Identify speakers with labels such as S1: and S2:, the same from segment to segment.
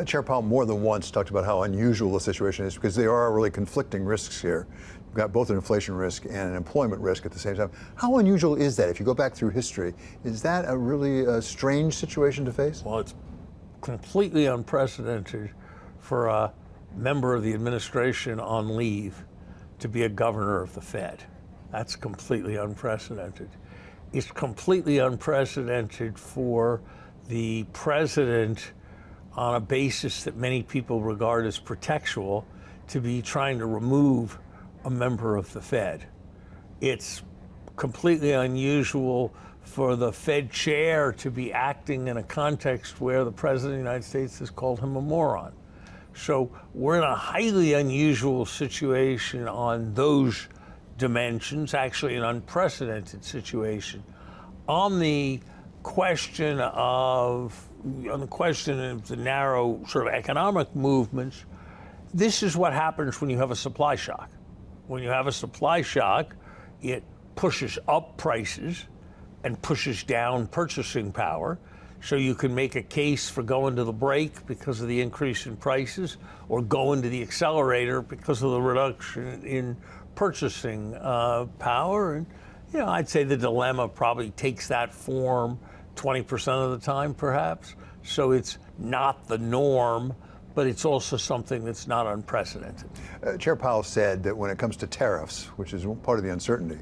S1: Chair Powell more than once talked about how unusual the situation is because there are really conflicting risks here. You've got both an inflation risk and an employment risk at the same time. How unusual is that? If you go back through history, is that a really strange situation to face?
S2: Well, it's completely unprecedented for a member of the administration on leave to be a governor of the Fed. That's completely unprecedented. It's completely unprecedented for the president, on a basis that many people regard as protectual, to be trying to remove a member of the Fed. It's completely unusual for the Fed chair to be acting in a context where the President of the United States has called him a moron. So we're in a highly unusual situation on those dimensions, actually an unprecedented situation. On the question of the narrow sort of economic movements, this is what happens when you have a supply shock. When you have a supply shock, it pushes up prices and pushes down purchasing power. So you can make a case for going to the brake because of the increase in prices, or going to the accelerator because of the reduction in purchasing power. And I'd say the dilemma probably takes that form 20% of the time, perhaps. So it's not the norm, but it's also something that's not unprecedented.
S1: Chair Powell said that when it comes to tariffs, which is part of the uncertainty,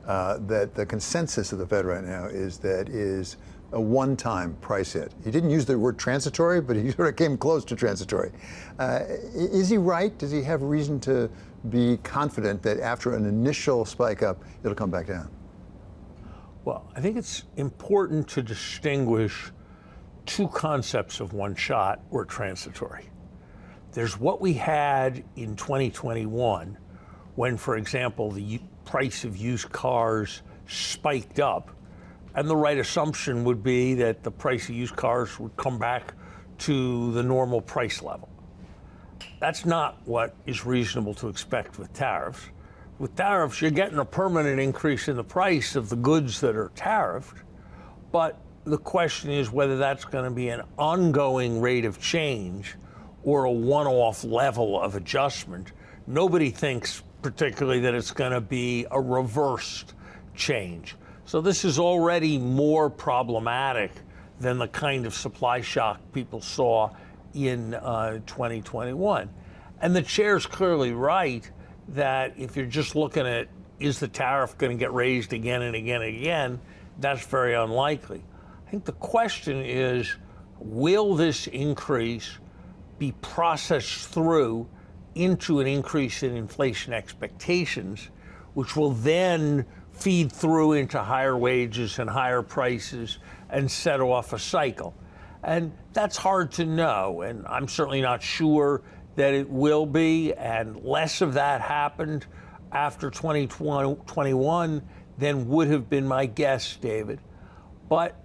S1: that the consensus of the Fed right now is a one-time price hit. He didn't use the word transitory, but he sort of came close to transitory. Is he right? Does he have reason to be confident that after an initial spike up, it'll come back down?
S2: Well, I think it's important to distinguish two concepts of one shot or transitory. There's what we had in 2021 when, for example, the price of used cars spiked up, and the right assumption would be that the price of used cars would come back to the normal price level. That's not what is reasonable to expect with tariffs. With tariffs, you're getting a permanent increase in the price of the goods that are tariffed, but the question is whether that's going to be an ongoing rate of change or a one-off level of adjustment. Nobody thinks particularly that it's going to be a reversed change. So this is already more problematic than the kind of supply shock people saw in 2021. And the chair's clearly right that if you're just looking at, is the tariff going to get raised again and again and again, that's very unlikely. I think the question is, will this increase be processed through into an increase in inflation expectations, which will then feed through into higher wages and higher prices and set off a cycle? And that's hard to know, and I'm certainly not sure that it will be, and less of that happened after 2021 than would have been my guess, David. But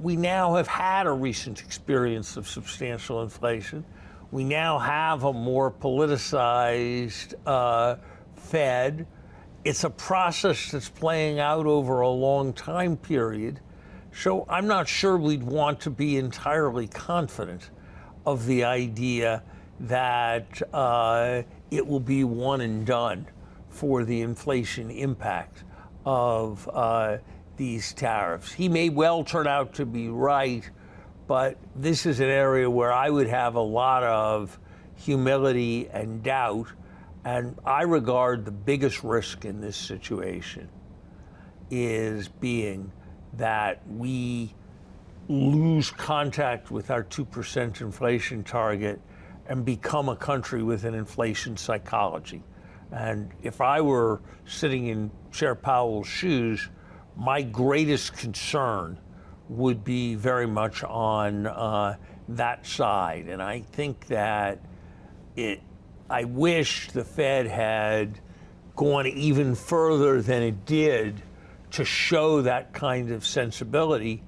S2: we now have had a recent experience of substantial inflation. We now have a more politicized Fed. It's a process that's playing out over a long time period. So I'm not sure we'd want to be entirely confident of the idea that it will be one and done for the inflation impact of these tariffs. He may well turn out to be right, but this is an area where I would have a lot of humility and doubt. And I regard the biggest risk in this situation is being that we lose contact with our 2% inflation target and become a country with an inflation psychology. And if I were sitting in Chair Powell's shoes, my greatest concern would be very much on that side. And I think that I wish the Fed had gone even further than it did to show that kind of sensibility,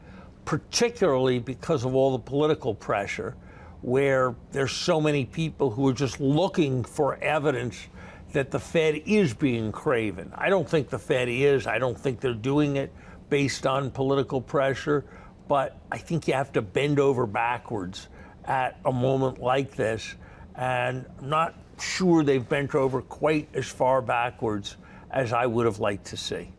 S2: particularly because of all the political pressure, where there's so many people who are just looking for evidence that the Fed is being craven. I don't think the Fed is. I don't think they're doing it based on political pressure. But I think you have to bend over backwards at a moment like this, and I'm not sure they've bent over quite as far backwards as I would have liked to see.